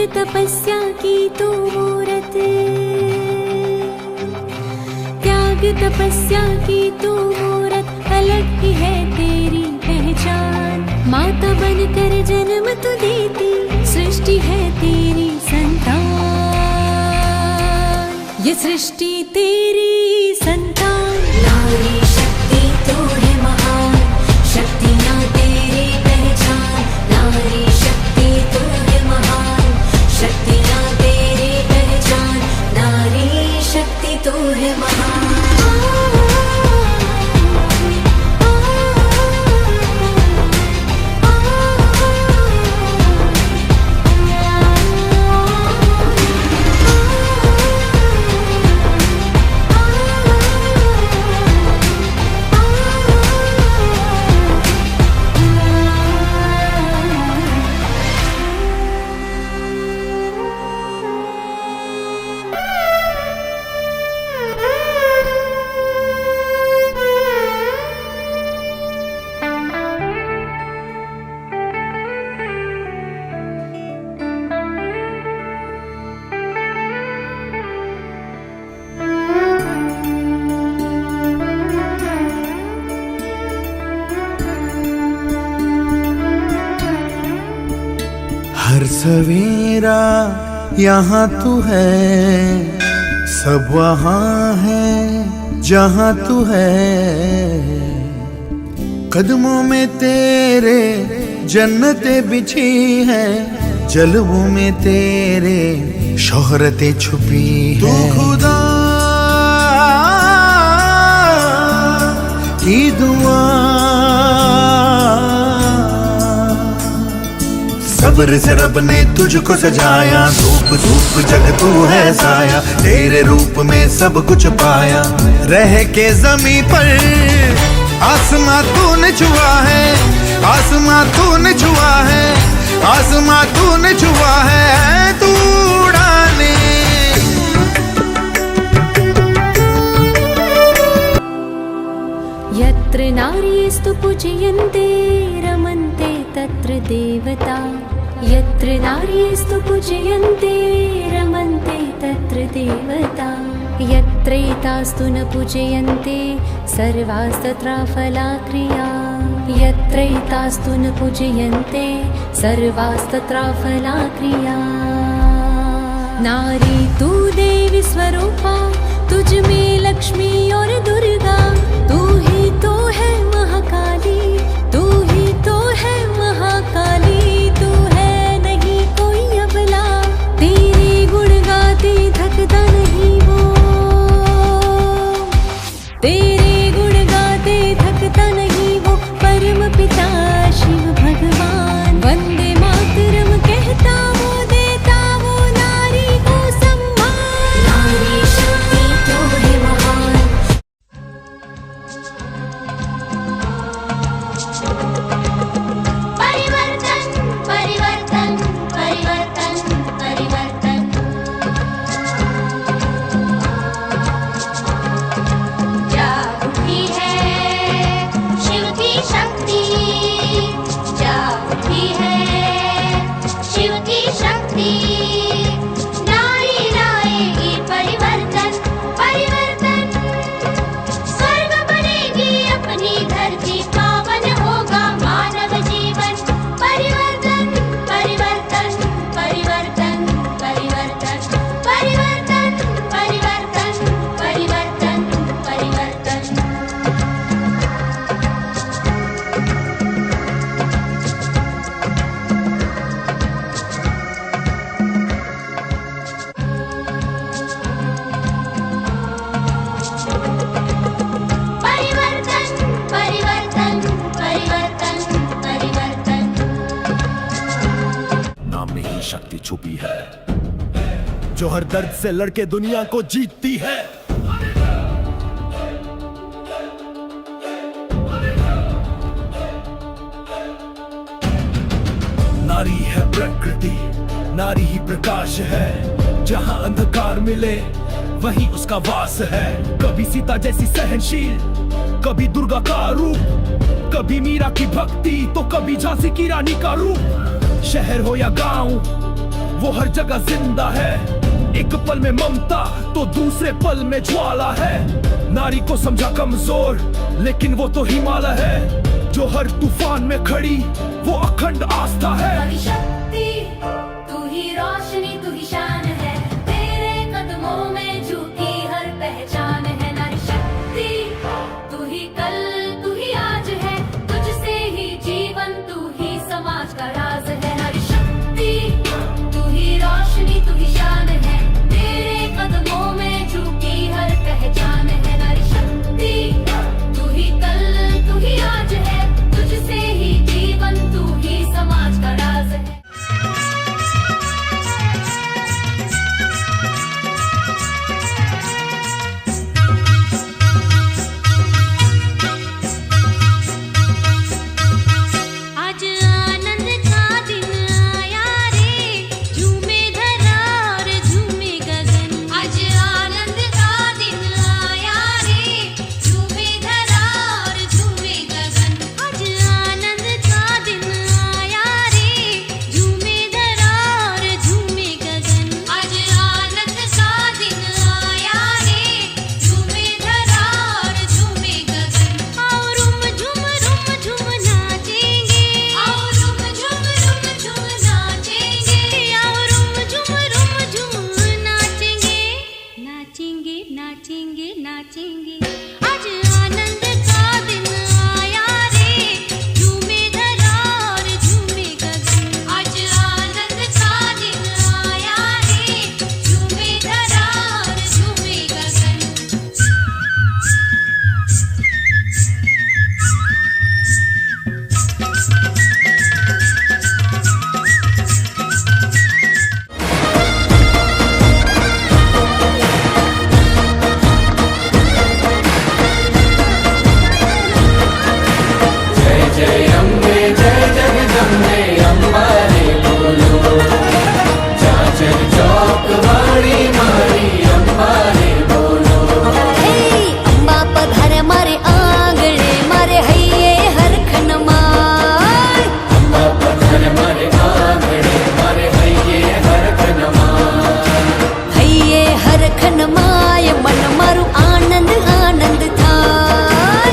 तपस्या की तू मूरत, त्याग तपस्या की तू मूरत, अलग ही है तेरी पहचान। माता बनकर जन्म तू देती, सृष्टि है तेरी संतान, ये सृष्टि तेरी संतान। नारी शक्ति तू है महान, शक्तियाँ तेरी पहचान। नारी शक्ति तू है महान, शक्तियाँ तेरी पहचान। नारी शक्ति तू है महान। हर सवेरा यहाँ तू है, सब वहाँ है जहाँ तू है। कदमों में तेरे जन्नतें बिछी है, जलवों में तेरे शोहरतें छुपी है। तू खुदा की दुआ, सब्र से रब ने तुझको सजाया। धूप धूप जग तू है साया, तेरे रूप में सब कुछ पाया। रह के जमी पर आसमां तूने छुआ है, आसमां तूने छुआ है, आसमां तूने छुआ है। तू उड़ाने यत्र नार्यस्तु पूजयन्ते रमन्ते तत्र देवता। यत्र नार्यस्तु पूजयन्ते रमन्ते तत्र देवता। यत्रैतास्तु न पूजयन्ते सर्वास्तत्राफलाक्रिया। यत्रैतास्तु न पूजयन्ते सर्वास्तत्राफलाक्रिया। नारी तू देवी स्वरूपा, तुझ में लक्ष्मी और दुर्गा। तू ही तो है महाकाली, तू ही तो है महाकाली। तू है नहीं कोई अबला, तेरे गुण गाते थकता नहीं वो। तेरे गुण गाते थकता नहीं वो, परम पिता शिव भगवान। वंदे मातरम कहता वो, देता वो नारी को सम्मान। नारी शक्ति तो है महान। परिवर्तन परिवर्तन परिवर्तन परिवर्तन। जाग उठी है शिव की शक्ति, जाग उठी है शिव की शक्ति। नारी लाएगी परिवर्तन परिवर्तन। स्वर्ग बनेगी अपनी धरती, पावन होगा मानव जीवन। परिवर्तन परिवर्तन परिवर्तन परिवर्तन परिवर्तन परिवर्तन परिवर्तन परिवर्तन। परिवर्तन परिवर्तन परिवर्तन परिवर्तन। नाम में ही शक्ति छुपी है, जो हर दर्द से लड़के दुनिया को जीतती है। नारी है प्रकृति, नारी ही प्रकाश है। जहां अंधकार मिले वहीं उसका वास है। कभी सीता जैसी सहनशील, कभी दुर्गा का रूप, कभी मीरा की भक्ति तो कभी झांसी की रानी का रूप। शहर हो या गांव, वो हर जगह जिंदा है। एक पल में ममता तो दूसरे पल में ज्वाला है। नारी को समझा कमजोर लेकिन वो तो हिमालय है। जो हर तूफान में खड़ी वो अखंड आस्था है। नारी शक्ति तू ही रोशनी तू ही शान है। तेरे कदमों में झुकी हर पहचान है। नारी शक्ति तू ही कल तू ही आज है। तुझसे ही जीवन तू ही समाज का राज है। नारी शक्ति तू ही रोशनी तू ही शान है। तेरे कदमों में झुकी हर पहचान है। नारी शक्ति तू ही कल तू ही आज है। तुझसे ही जीवन तू ही समाज का राज है। आज आनंद का दिन आया रे, झूमे धरा और झूमे गगन। आज आनंद का दिन आया रे, झूमे धरा और झूमे गगन। आज आनंद का दिन आया रे, झूमे धरा और झूमे गगन। आज आनंद का दिन आया रे, झूमे धरा और झूमे गगन। आओ रुम झुम नाचेंगे। आओ रुम झुम नाचेंगे। आओ रुम झुम नाचेंगे। नाचेंगे नाचेंगे नाचेंगे। आज आनंद का दिन आया रे, झूमे धरा और झूमे गगन। आज आनंद का दिन आया रे, झूमे धरा और झूमे गगन। अम्बा पधारे मारे आंगणे मारे हैये हरखन माय। हैये हरखन माय मन मारू आनंद आनंद थाय।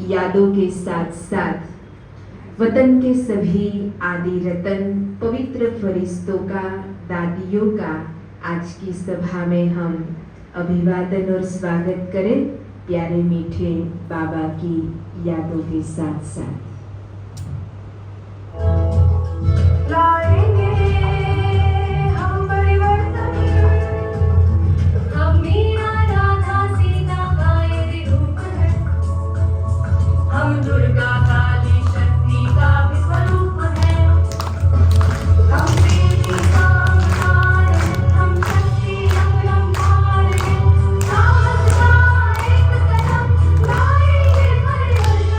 यादों के साथ साथ वतन के सभी आदि रतन पवित्र फरिश्तों का, दादियों का आज की सभा में हम अभिवादन और स्वागत करें प्यारे मीठे बाबा की यादों के साथ साथ। लाएंगे हम परिवर्तन। हम मीरा राधा सीता का ये रूप है। हम दुर्गा काली शक्ति का भी स्वरूप है। हम देवी का अवतार है। हम शक्ति अलंकार है। साहस का एक कदम लाएंगे परिवर्तन।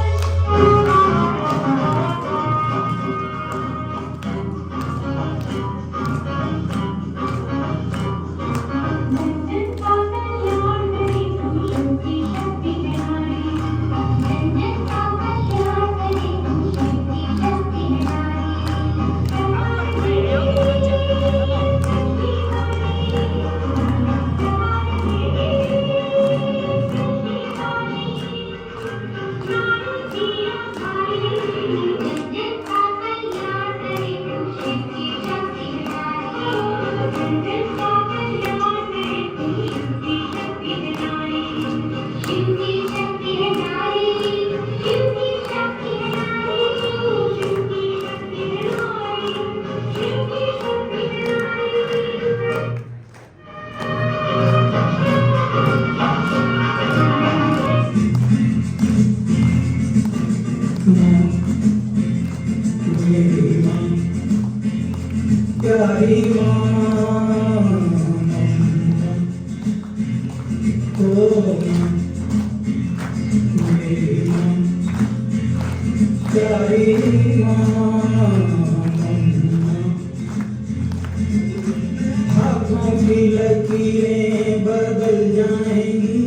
हाथों की लकीरें बदल जाएंगी,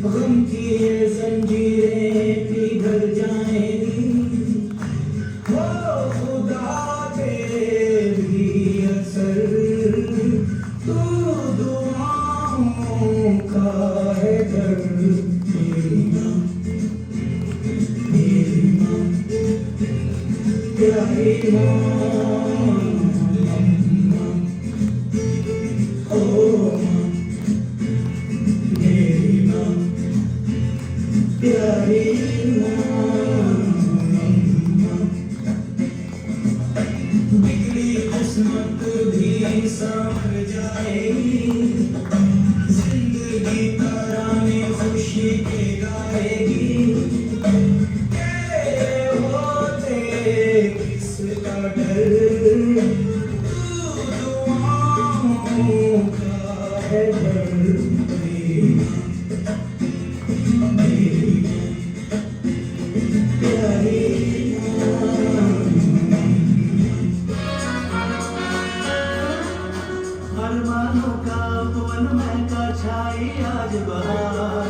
गम की ये जंजीरें पिघल जाएंगी। वो खुदा तेरी असर तू दुआओं का है घर। मेरी माँ, मेरी माँ, प्यारी माँ, बिगड़ी किस्मत भी संभल जाएगी, जिंदगी तराने खुशी के गाएगी। तेरे होते किसका डर, तू दुआओं का है घर। अरमानों का पवन महका छाई आज बहार,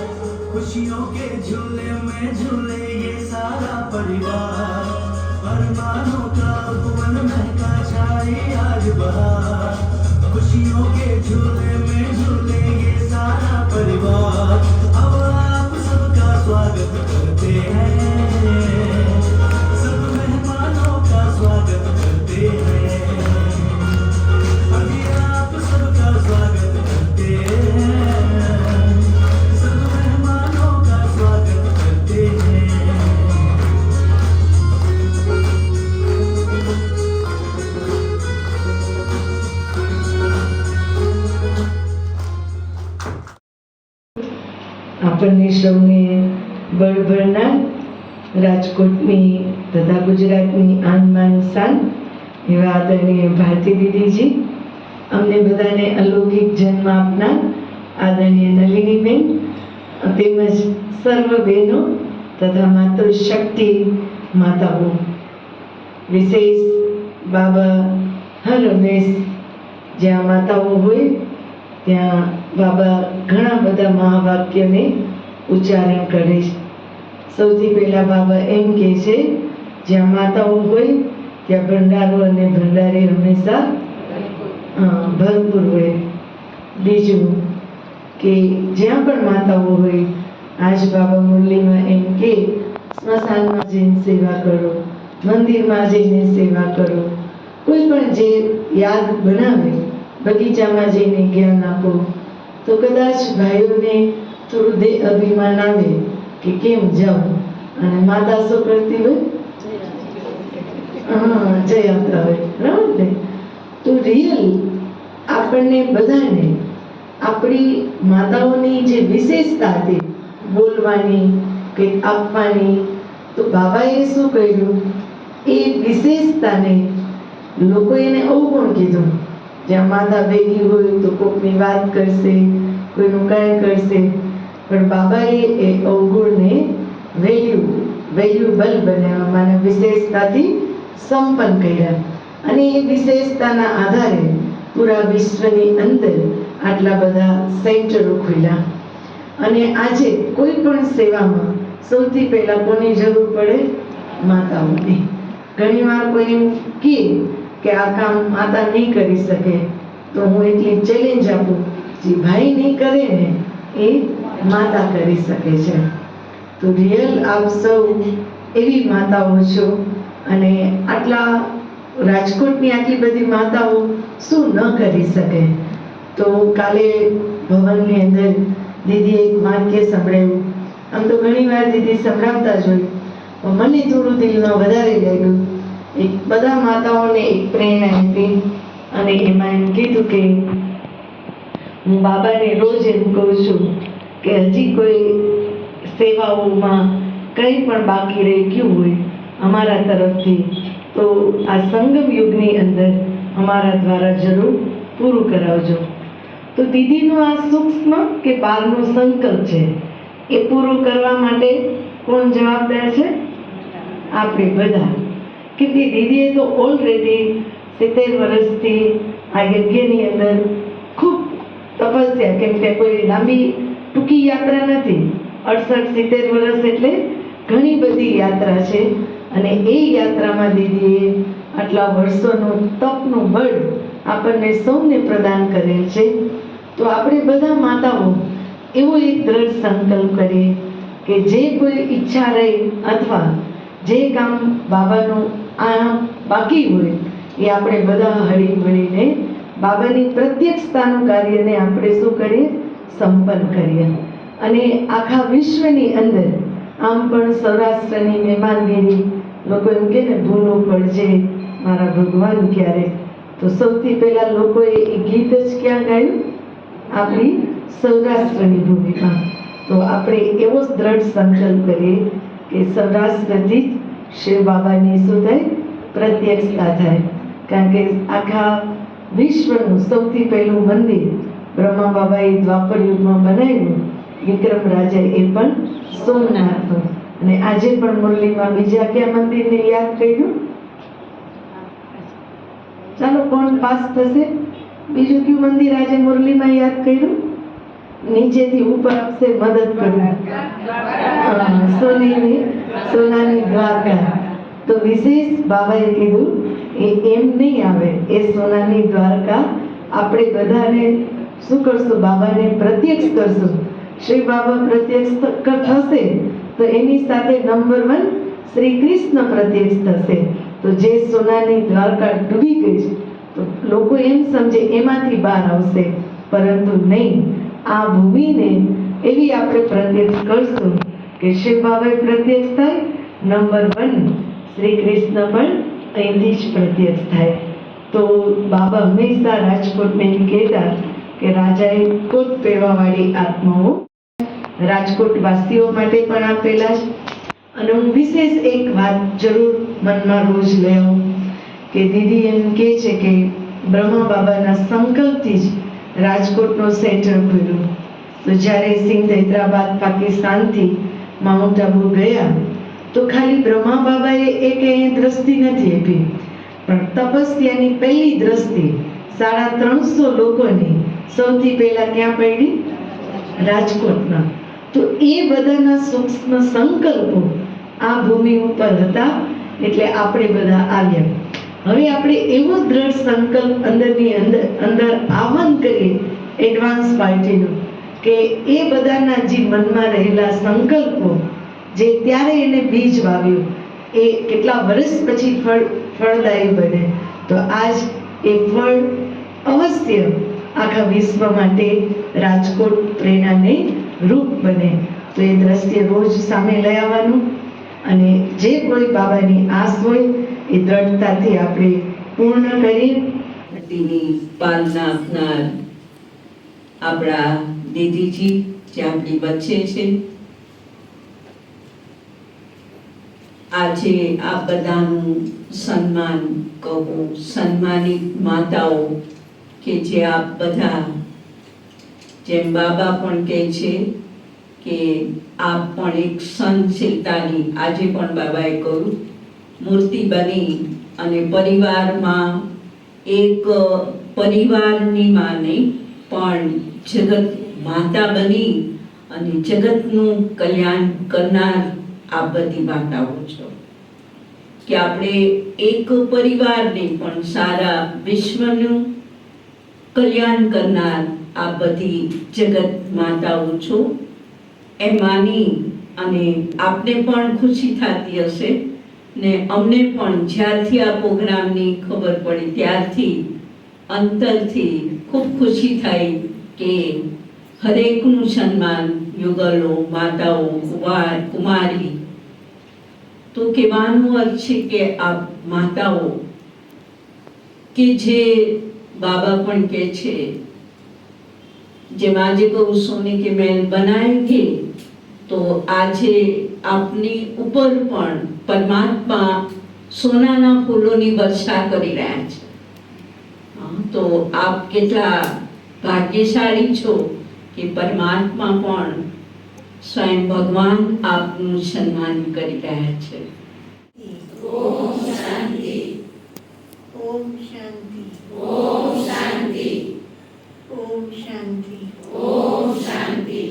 खुशियों के झूले में झूले ये सारा परिवार। अरमानों का पवन महका छाई आज बहार, खुशियों के झूले में झूले ये सारा परिवार। अब आप सबका स्वागत करते हैं, सब मेहमानों का स्वागत करते हैं। अभी आप सबका स्वागत करते हैं, सब मेहमानों का स्वागत करते हैं। આપણને સૌને બળ ભરનાર રાજકોટની તથા ગુજરાતની આન બાન શાન એવા આદરણીય ભારતી દીદીજી, અમને બધાને અલૌકિક જન્મ આપનાર આદરણીય નલિનીબેન, તેમજ સર્વ બહેનો તથા માતૃશક્તિ માતાઓ, વિશેષ બાબા હર હંમેશ જ્યાં માતાઓ હોય ત્યાં બાબા ઘણા બધા મહાવાક્યને ઉચ્ચારણ કરે છે. સૌથી પહેલા બાબા એમ કહે છે, જ્યાં માતાઓ હોય ત્યાં ભંડારો અને ભંડારી હંમેશા ભરપૂર હોય. બીજું કે જ્યાં પણ માતાઓ હોય, આજ બાબા મુરલીમાં એમ કે સ્મશાનમાં જઈને સેવા કરો, મંદિરમાં જઈને સેવા કરો, કોઈ પણ જે યાદ બનાવે, બગીચામાં જઈને જ્ઞાન આપો. તો કદાચ ભાઈઓને થોડું દેહ અભિમાન આવે કે કેમ જાઉં, અને માતા શું કરતી હોય, જય આવતા હોય, બરાબર ને? તો રિયલ આપણને બધાને આપણી માતાઓની જે વિશેષતા હતી બોલવાની, કંઈક આપવાની, તો બાબાએ શું કર્યું, એ વિશેષતાને લોકોએ એને અવગુણ કીધું. જ્યાં માતા બેઠી હોય તો કોકની વાત કરશે, કોઈનું કાંઈ કરશે, પણ બાબાએ એ અવગુણને વેલ્યુબલ બનાવ્યા, માને વિશેષતાથી સંપન્ન કર્યા. અને એ વિશેષતાના આધારે પૂરા વિશ્વની અંદર આટલા બધા સેન્ટરો ખોલ્યા. અને આજે કોઈ પણ સેવામાં સૌથી પહેલાં કોની જરૂર પડે? માતાઓની. ઘણીવાર કોઈ એમ કહે કે આ કામ માતા નહીં કરી શકે, તો હું એટલી ચેલેન્જ આપું, જે ભાઈ નહીં કરે ને એ માતા કરી શકે છે. તો રિયલ આપ સૌ એવી માતાઓ છો, અને આટલા રાજકોટની આટલી બધી માતાઓ શું ન કરી શકે. તો કાલે ભવનની અંદર દીદીએ એક વાક્ય સંભળાવ્યું. આમ તો ઘણીવાર દીદી સંભળાવતા જ હોય, પણ મને થોડું દિલમાં વધારે લાગ્યું. એક બધા માતાઓને એક પ્રેરણા આપી, અને એમાં એમ કીધું કે હું બાબાને રોજ એમ કહું છું કે હજી કોઈ સેવાઓમાં કંઈ પણ બાકી રહી ગયું હોય અમારા તરફથી, તો આ સંગમ યુગની અંદર અમારા દ્વારા જરૂર પૂરું કરાવજો. તો દીદીનો આ સૂક્ષ્મ કે બહારનો સંકલ્પ છે એ પૂરો કરવા માટે કોણ જવાબદાર છે? આપણે બધા. કે દીદીએ તો ઓલરેડી 70 વર્ષથી આ યજ્ઞની અંદર ખૂબ તપસ્યા, કેમ કે કોઈ લાંબી ટૂંકી યાત્રા નથી. 68-70 વર્ષ એટલે ઘણી બધી યાત્રા છે, અને એ યાત્રામાં દીદીએ આટલા વર્ષોનું તપનું બળ આપણને સૌને પ્રદાન કરેલ છે. તો આપણે બધા માતાઓ એવો એક દ્રઢ સંકલ્પ કરીએ કે જે કોઈ ઈચ્છા રહી અથવા જે કામ બાબાનું આ બાકી હોય એ આપણે બધા હળી મળીને બાબાની પ્રત્યક્ષતાનું કાર્યને આપણે શું કરીએ? સંપન્ન કરીએ. અને આખા વિશ્વની અંદર આમ પણ સૌરાષ્ટ્રની મહેમાનગીરી, લોકો એમ કે ને ભૂલો પડજે મારા ભગવાન ક્યારે, તો સૌથી પહેલા લોકોએ એ ગીત જ ક્યાં ગાયું? આપણી સૌરાષ્ટ્રની ભૂમિમાં. તો આપણે એવો જ દ્રઢ સંકલ્પ કરીએ કે સૌરાષ્ટ્રથી જ શિવ બાબાની શું થાય? પ્રત્યક્ષતા થાય. કારણ કે આખા વિશ્વનું સૌથી પહેલું મંદિર બ્રહ્મા બાબાએ દ્વાપર યુગમાં બનાવ્યું, વિક્રમ રાજાએ, એ પણ સોમનાથનું. અને આજે પણ મુરલીમાં બીજા કયા મંદિરને યાદ કર્યું? ચાલો, કોણ પાસ થશે? બીજું કયું મંદિર આજે મુરલીમાં યાદ કર્યું? નીચેથી ઉપર આપશે, મદદ કરું. સોનાની દ્વારકા. તો વિશેષ બાબાએ કીધું એ એમ નહીં આવે, એ સોનાની દ્વારકા આપણે બધાને શું કરશું? બાબાને પ્રત્યક્ષ કરશું. શ્રી બાબા પ્રત્યક્ષ થશે તો એની સાથે નંબર 1 શ્રી કૃષ્ણ પ્રત્યક્ષ થશે. તો જે સોનાની દ્વારકા ડૂબી ગઈ છે તો લોકો એમ સમજે એમાંથી બહાર આવશે, પરંતુ નહીં, આ ભૂમિને એવી આપણે પ્રત્યક્ષ કરશું કે શિવ બાબા પ્રત્યક્ષ થાય, નંબર 1 શ્રી કૃષ્ણ પણ અહીંથી જ પ્રત્યક્ષ થાય. તો બાબા હંમેશા રાજકોટને એમ કહેતા કે રાજાએ કોટ પહેરવાવાળી આત્માઓ રાજકોટ વાસીઓ માટે પણ આપેલા છે. અને હું વિશેષ એક વાત જરૂર મનમાં રોજ લઈ આવું કે દીદી એમ કહે છે કે બ્રહ્મા બાબાના સંકલ્પથી જ રાજકોટનો સેન્ટર ખુલ્યું. તો જ્યારે સિંધ, હૈદરાબાદ, પાકિસ્તાનથી માઉન્ટ આબુ ગયા તો ખાલી બ્રહ્મા બાબાએ એક દ્રષ્ટિ નથી આપી, પણ તપસ્યાની પહેલી દ્રષ્ટિ 350 લોકોની સૌથી પહેલા ક્યાં પડી? રાજકોટમાં. તો એ બધાના સૂક્ષ્મ સંકલ્પો આ ભૂમિ ઉપર હતા, એટલે આપણે બધા આવ્યા. હવે આપણે એવો દ્રઢ સંકલ્પ અંદરની અંદર આહ્વાન કરીએ એડવાન્સ પાર્ટીનું કે એ બધાના જે મનમાં રહેલા સંકલ્પો, જે ત્યારે એને બીજ વાવ્યું, એ કેટલા વર્ષ પછી ફળદાયી બને. તો આજ એ ફળ અવશ્ય આખા વિશ્વ માટે રાજકોટ પ્રેરણાને રૂપ બને. તો એ દ્રષ્ટિએ રોજ સામે લઈ આવવાનું, અને જે કોઈ બાબાની આસ હોય એ દ્રઢતાથી આપણે પૂર્ણ કરીએ. ભક્તિની પાલના આપનાર આપણા દીદીજી જે આપણી વચ્ચે છે, આજે આ બધાનું સન્માન કહું, સન્માનિત માતાઓ કે જે આપ બધા, જેમ બાબા પણ કહે છે કે આપ પણ એક સહનશીલતાની, આજે પણ બાબાએ કહ્યું, મૂર્તિ બની અને પરિવારમાં એક પરિવારની માં નહીં પણ જગત માતા બની અને જગતનું કલ્યાણ કરનાર આ બધી માતાઓ છો. કે આપણે એક પરિવાર નહીં પણ સારા વિશ્વનું કલ્યાણ કરનાર આ બધી જગત માતાઓ છો એમ માની અને આપને પણ ખુશી થતી હશે ને અમને પણ જ્યારથી આ પ્રોગ્રામની ખબર પડી ત્યારથી અંતરથી ખૂબ ખુશી થાય કે હરેકનું સન્માન, યુગલો, માતાઓ, કુમારી. તો કહેવાનો અર્થ છે કે આ માતાઓ કે જે બાબા પણ કહે છે, જેમ આજે કહું સોને કે મહેલ બનાએંગે, તો આજે આપની ઉપર પણ પરમાત્મા સોનાના ફૂલોની વર્ષા કરી રહ્યા છે. તો આપ કેટલા ભાગ્યશાળી છો કે પરમાત્મા પણ સ્વયં ભગવાન આપનું સન્માન કરી રહ્યા છે. ओम शांति. ओम शांति. ओम शांति. ओम शांति. ओम शांति.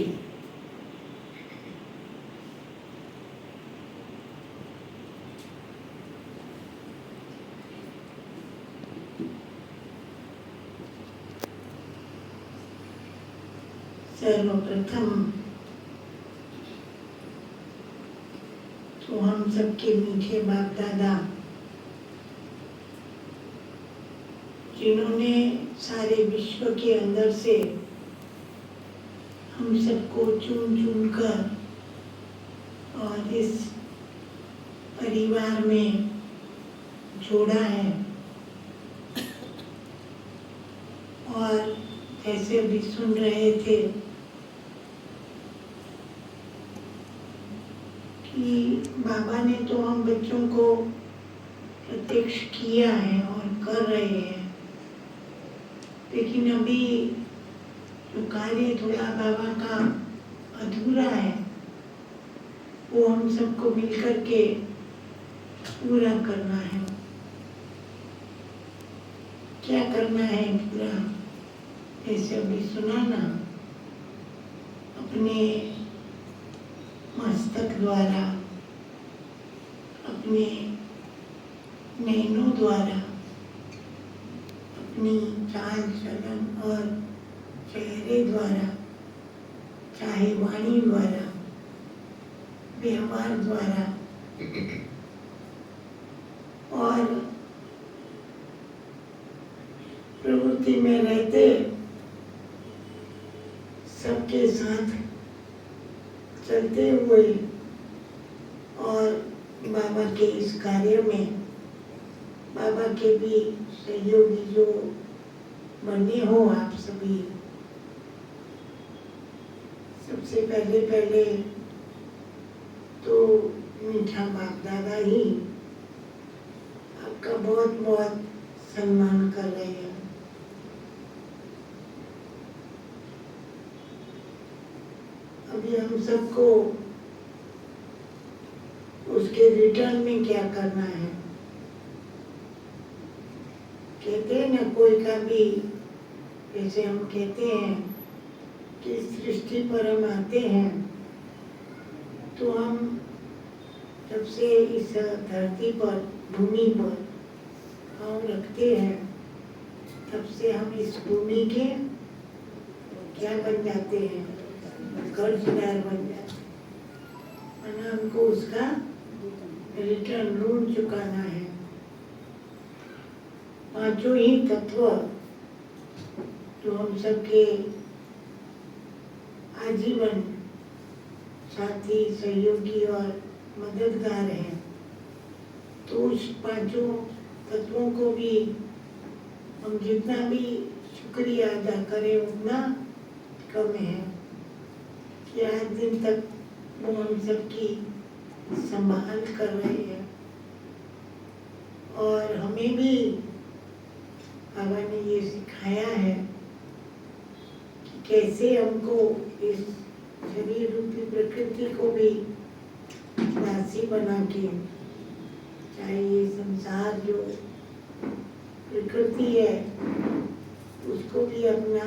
सर्वप्रथम तो हम सबके मीठे बाप दादा जिन्होंने सारे विश्व के अंदर से हम सबको चुन चुन कर और इस परिवार में जोड़ा है, और जैसे अभी सुन रहे थे कि बाबा ने तो हम बच्चों को प्रत्यक्ष किया है और कर रहे हैं, लेकिन अभी जो कार्य थोड़ा बाबा का अधूरा है वो हम सबको मिलकर के पूरा करना है. क्या करना है पूरा? जैसे अभी सुना ना, अपने मस्तक द्वारा, अपने नैनों द्वारा, अपनी चाल चलन और चेहरे द्वारा, चाहे वाणी द्वारा, व्यवहार द्वारा, और प्रवृत्ति में रहते सबके साथ चलते हुए और बाबा के इस कार्य में बाबा के भी सहयोगी जो बने हो आप सभी. सबसे पहले तो मीठा बाप दादा ही आपका बहुत बहुत सम्मान कर रहे हैं. अभी हम सबको उसके रिटर्न में क्या करना है? कहते हैं ना, कोई का भी, जैसे हम कहते हैं कि सृष्टि पर हम आते हैं तो हम जब से इस धरती पर, भूमि पर पाँव रखते हैं तब से हम इस भूमि के क्या बन जाते हैं? कर्जदार बन जाते हैं, और हमको उसका रिटर्न ऋण चुकाना है. पांचों ही तत्व जो हम सबके आजीवन साथी, सहयोगी और मददगार हैं, तो उस पांचों तत्वों को भी हम जितना भी शुक्रिया अदा करें उतना कम है कि आज दिन तक वो हम सबकी संभाल कर रहे हैं. और हमें भी बाबा ने ये सिखाया है कि कैसे हमको इस शरीर रूपी प्रकृति को भी दासी बना के, चाहे ये संसार जो प्रकृति है उसको भी अपना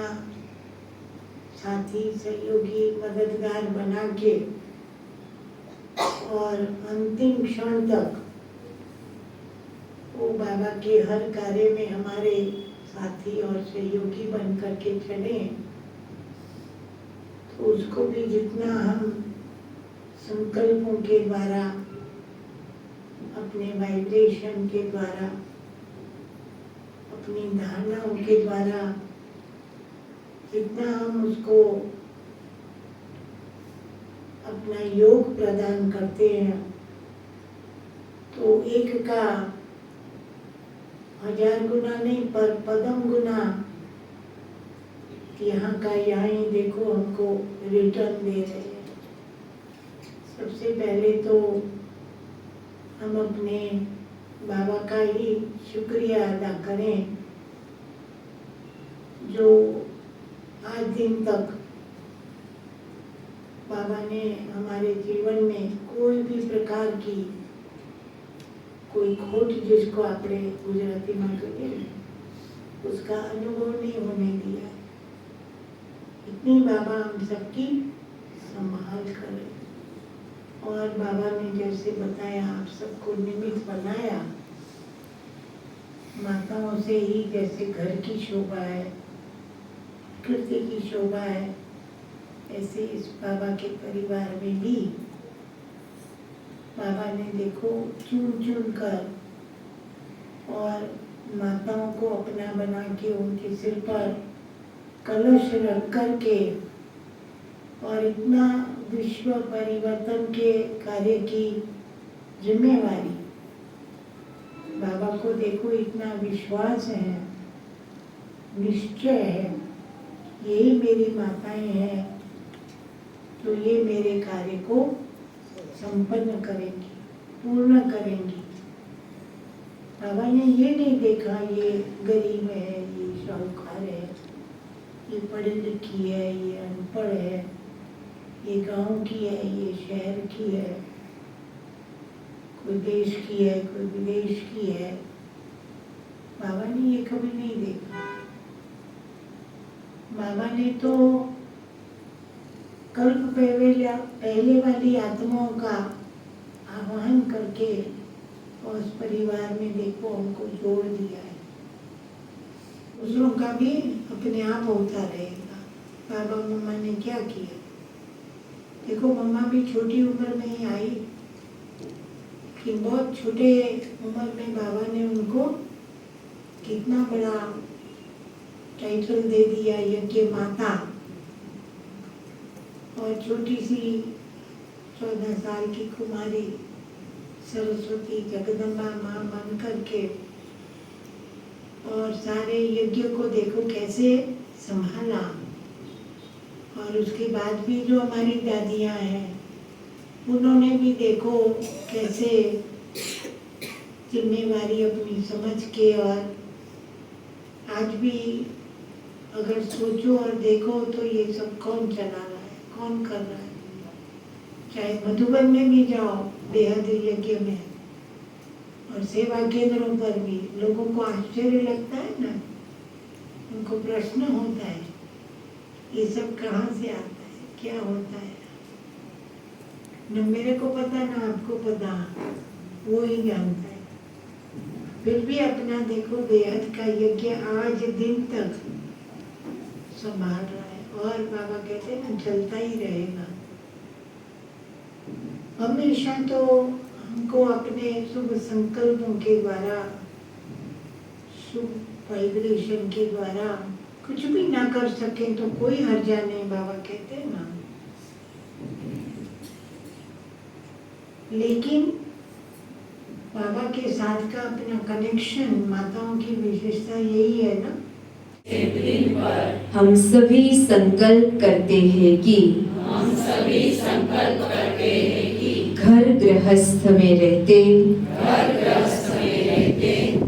साथी, सहयोगी, मददगार बना के, और अंतिम क्षण तक वो बाबा के हर कार्य में हमारे साथी और सहयोगी बन करके चले. तो उसको भी जितना हम संकल्पों के द्वारा, अपने वाइब्रेशन के द्वारा, अपनी धारणाओं के द्वारा जितना हम उसको अपना योग प्रदान करते हैं, तो एक का 1000 गुना नहीं पर पदम गुना यहाँ का यहाँ ही देखो हमको रिटर्न दे रहे हैं. सबसे पहले तो हम अपने बाबा का ही शुक्रिया अदा करें जो आज दिन तक बाबा ने हमारे जीवन में कोई भी प्रकार की कोई खोट, जिसको आपने गुजराती में कहे, उसका अनुभव नहीं होने दिया। इतनी बाबा हम सबकी संभाल करे। और बाबा ने जैसे बताया, आप सबको निमित्त बनाया, माताओं से ही जैसे घर की शोभा है, प्रकृति की शोभा है, ऐसे इस बाबा के परिवार में भी बाबा ने देखो चुन चुन कर और माताओं को अपना बना के उनके सिर पर कलश रख कर के और इतना विश्व परिवर्तन के कार्य की जिम्मेवारी, बाबा को देखो इतना विश्वास है, निश्चय है, यही मेरी माताएं हैं तो ये मेरे कार्य को संपन्न करेंगी, पूर्ण करेंगी। बाबा ने ये नहीं देखा ये गरीब है, ये साहूकार है, ये पढ़ी लिखी है, ये अनपढ़ है, ये गांव की है, ये शहर की है, कोई देश की है, कोई विदेश की है। बाबा ने ये कभी नहीं देखा। बाबा ने तो कल्प पहले वाली आत्माओं का आह्वान करके और उस परिवार में देखो हमको जोड़ दिया है। दूसरों का भी अपने आप होता रहेगा। बाबा मम्मा ने क्या किया, देखो मम्मा भी छोटी उम्र में ही आई, कि बहुत छोटे उम्र में बाबा ने उनको कितना बड़ा टाइटल दे दिया, यज्ञ माता। और छोटी सी 14 साल की कुमारी सरस्वती जगदम्बा माँ बन करके और सारे यज्ञ को देखो कैसे संभाला। और उसके बाद भी जो हमारी दादियाँ हैं, उन्होंने भी देखो कैसे जिम्मेवारी अपनी समझ के, और आज भी अगर सोचो और देखो तो ये सब कौन चला रहा है, कौन कर रहा है। चाहे मधुबन में भी जाओ, बेहद यज्ञ में और सेवा केंद्रों पर भी लोगों को आश्चर्य लगता है ना, उनको प्रश्न होता है ये सब कहाँ से आता है, क्या होता है। न मेरे को पता ना आपको पता, वो ही जानता है। फिर भी अपना देखो बेहद का यज्ञ आज दिन तक संभाल रहा है। और बाबा कहते हैं ना, चलता ही रहेगा। हमेशा तो हमको अपने शुभ संकल्पों के द्वारा, शुभ वाइब्रेशन के द्वारा कुछ भी ना कर सके तो कोई हर्जा नहीं, बाबा कहते हैं ना। लेकिन बाबा के साथ का अपना कनेक्शन, माताओं की विशेषता यही है ना। हम सभी संकल्प करते हैं कि घर गृहस्थ में रहते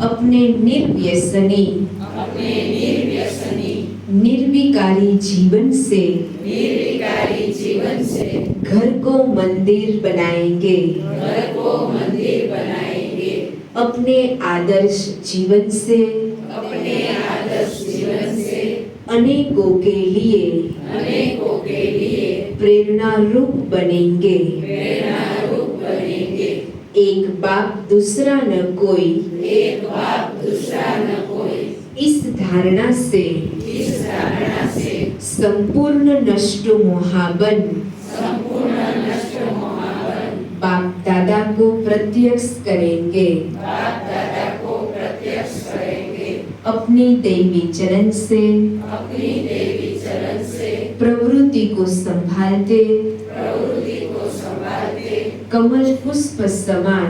अपने निर्व्यसनी निर्विकारी जीवन से घर को मंदिर बनाएंगे। अपने आदर्श जीवन से अनेकों के लिए प्रेरणा रूप बनेंगे। एक बाप दूसरा न कोई, इस धारणा से संपूर्ण नष्ट मोहाबन बाप दादा को प्रत्यक्ष करेंगे। अपनी दैवी चरण से प्रवृत्ति को संभालते कमल पुष्प समान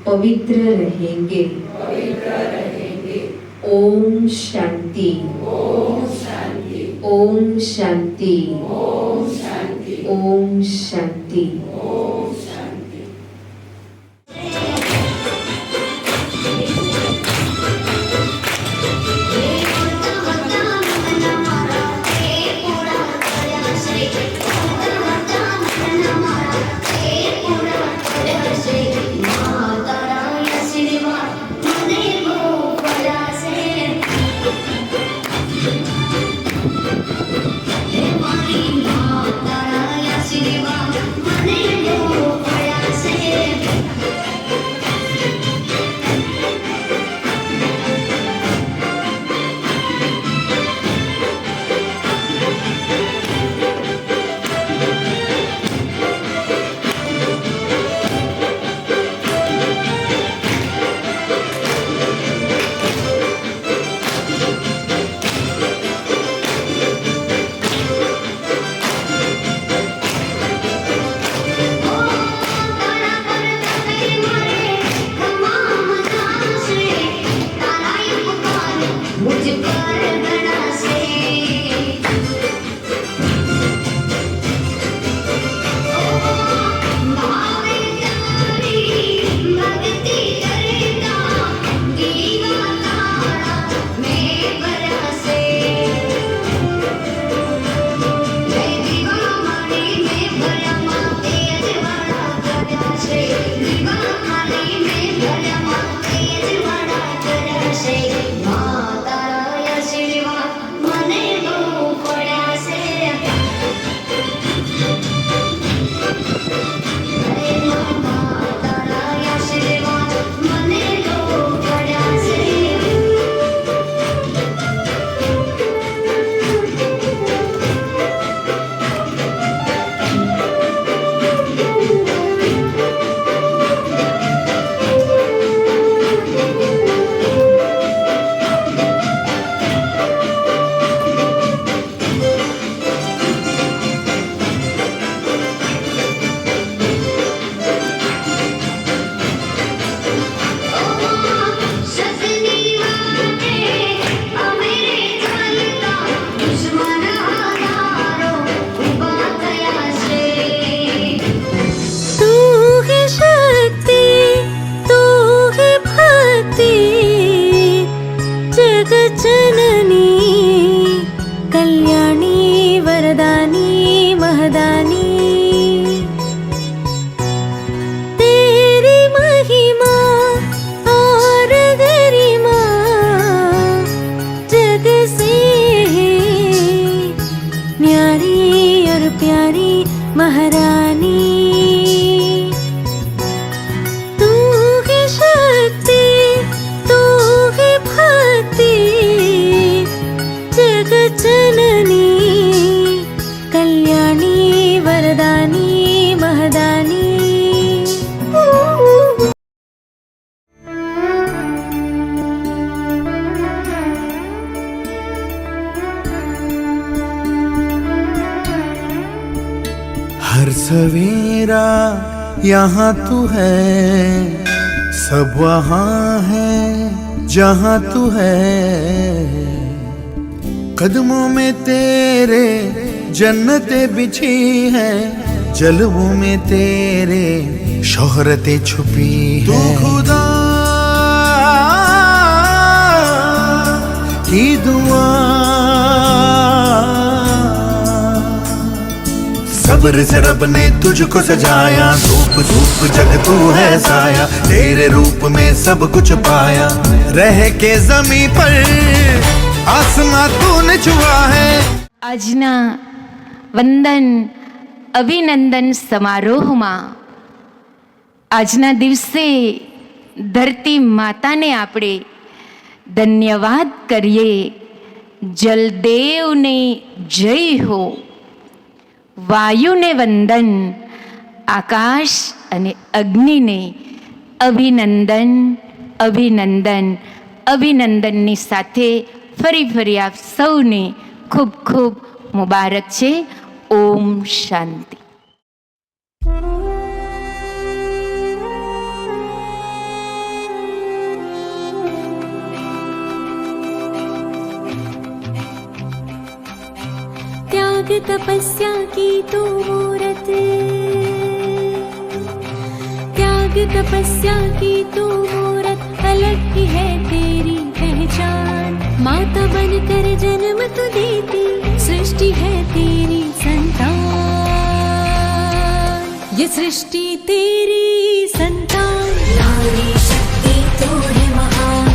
पवित्र रहेंगे। ओम शांति, ओम शांति, ओम शांति। हर सवेरा यहाँ तू है, सब वहाँ है जहाँ तू है। कदमों में तेरे जन्नतें बिछी हैं, जलवों में तेरे शोहरतें छुपी हैं। तू खुदा की दुआ सब्र से रब ने तुझको सजाया, धूप धूप जग तू है साया, तेरे रूप में सब कुछ पाया। रह के ज़मीं पर आसमां तूने छुआ है। આજના વંદન અભિનંદન સમારોહમાં આજના દિવસે ધરતી માતાને આપણે ધન્યવાદ કરીએ। જલદેવને જય હો, વાયુને વંદન, આકાશ અને અગ્નિને અભિનંદન અભિનંદન અભિનંદનની સાથે ફરી આપ સૌને ખૂબ ખૂબ મુબારક છે। ઓમ શાંતિ। त्याग तपस्या की तू मूरत, त्याग तपस्या की तू मूरत, अलग की है तेरी पहचान। माता बनकर जन्म तू देती, सृष्टि है तेरी संतान। ये सृष्टि तेरी संतान। नारी शक्ति तू है महान,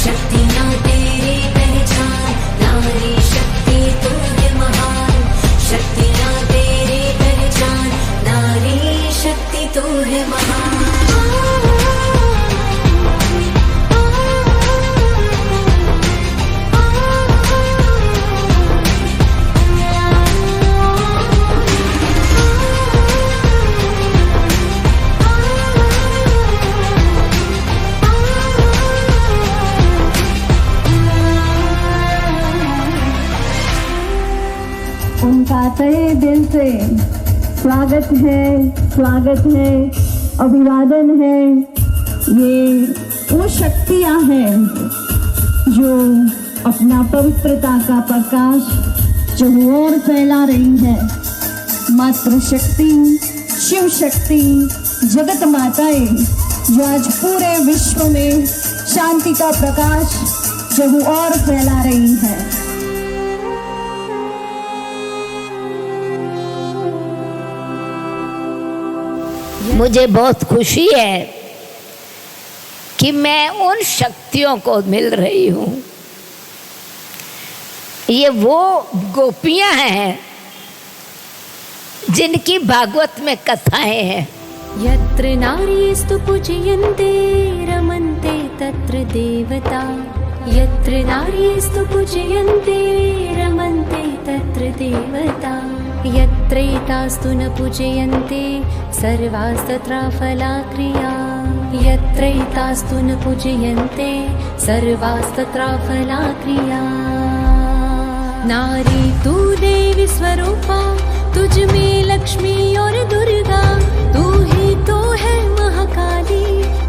शक्तियाँ तेरी पहचान। नारी शक्ति तू है महान, शक्तियाँ तेरी पहचान। नारी शक्ति तू है महान। उनका तहे दिल से स्वागत है, अभिवादन है। ये वो शक्तियाँ हैं जो अपना पवित्रता का प्रकाश जो और फैला रही है। मातृशक्ति, शिव शक्ति, जगत माताएं जो आज पूरे विश्व में शांति का प्रकाश जो और फैला रही है। मुझे बहुत खुशी है कि मैं उन शक्तियों को मिल रही हूँ। ये वो गोपियाँ हैं जिनकी भागवत में कथाएं हैं। यत्र नारीस्तु पूजयन्ते रमन्ते तत्र देवता। यत्र नारीस्तु पूजयन्ते रमन्ते तत्र देवता। यत्रैतास्तु न पूजयन्ते सर्वास्तत्र फलाक्रिया। यत्रैतास्तु न पूजयन्ते सर्वास्तत्र फलाक्रिया। नारी तू देवी स्वरूपा, तुझ में लक्ष्मी और दुर्गा। तू ही तो है महाकाली,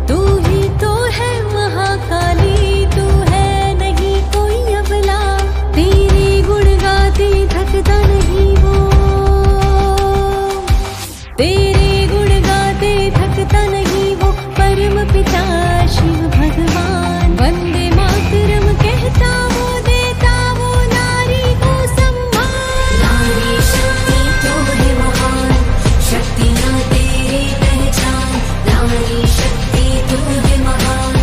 तू ही तो है महाकाली। तू है नहीं कोई अबला, तेरे गुण गाते थकता नहीं वो। तेरे गुण गाते थकता नहीं वो परम पिता शिव भगवान। वंदे मातरम कहता वो, देता वो नारी को सम्मान। नारी शक्ति तू है महान, शक्तियाँ तेरी पहचान। नारी शक्ति तू है महान,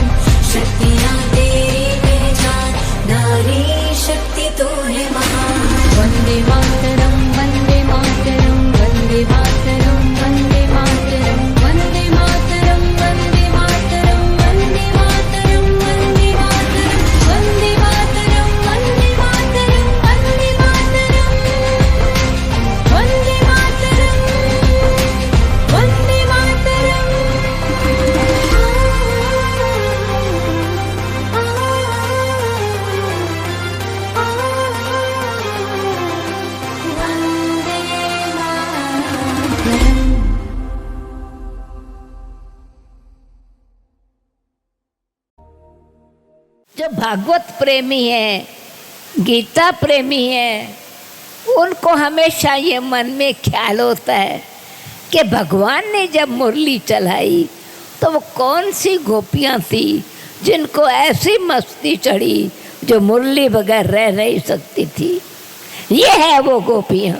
शक्तियाँ तेरी पहचान। नारी शक्ति तू है महान। वंदे मातरम, वंदे मातरम, वंदे मातरम, वंदे मातरम, वंदे मातरम, वंदे मातरम, वंदे मातरम, वंदे मातरम, वंदे मातरम, वंदे मातरम, वंदे मातरम, वंदे मातरम, वंदे जो भागवत प्रेमी है, गीता प्रेमी है, उनको हमेशा ये मन में ख्याल होता है कि भगवान ने जब मुरली चलाई तो वो कौन सी गोपियाँ थी जिनको ऐसी मस्ती चढ़ी जो मुरली बगैर रह नहीं सकती थी। ये है वो गोपियाँ।